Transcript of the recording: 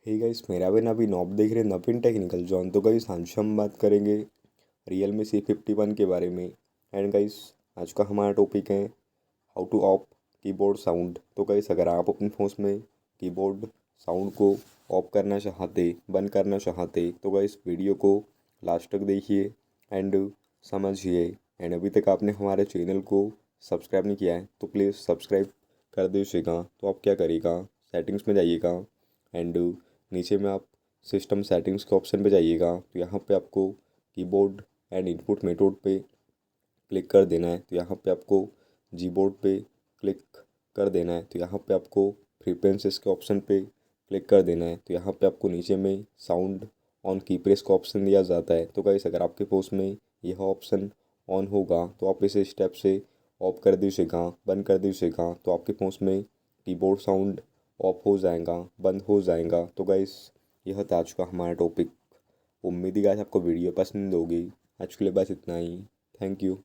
Hey guys, मेरा भी नवीन आप देख रहे हैं नवीन टेक्निकल जॉन। तो गाइस आज हम बात करेंगे Realme C51 के बारे में। एंड गाइस आज का हमारा टॉपिक है how two of keyboard sound. तो गाइस अगर आप अपने फ़ोन में कीबोर्ड साउंड को ऑफ करना चाहते, बंद करना चाहते, तो गाइस वीडियो को लास्ट तक देखिए एंड समझिए। एंड अभी तक आपने हमारे चैनल को सब्सक्राइब नहीं किया है तो प्लीज़ सब्सक्राइब कर दीजिएगा। तो आप क्या करिएगा, सेटिंग्स में जाइएगा एंड नीचे में आप सिस्टम सेटिंग्स के ऑप्शन पे जाइएगा। तो यहाँ पे आपको कीबोर्ड एंड इनपुट मेथड पे क्लिक कर देना है। तो यहाँ पे आपको जीबोर्ड पे क्लिक कर देना है। तो यहाँ पे आपको फ्रीक्वेंसीज के ऑप्शन पे क्लिक कर देना है। तो यहाँ पे आपको नीचे में साउंड ऑन की प्रेस का ऑप्शन दिया जाता है। तो गाइस अगर आपके फ़ोन में यह ऑप्शन ऑन होगा तो आप इसे स्टेप से ऑफ कर दीजिएगा, बंद कर दीजिएगा। तो आपके फ़ोन में कीबोर्ड साउंड ऑफ हो जाएगा, बंद हो जाएगा। तो गाइस यह था आज का हमारा टॉपिक। उम्मीद है गाइस आपको वीडियो पसंद होगी। आज के लिए बस इतना ही। Thank you.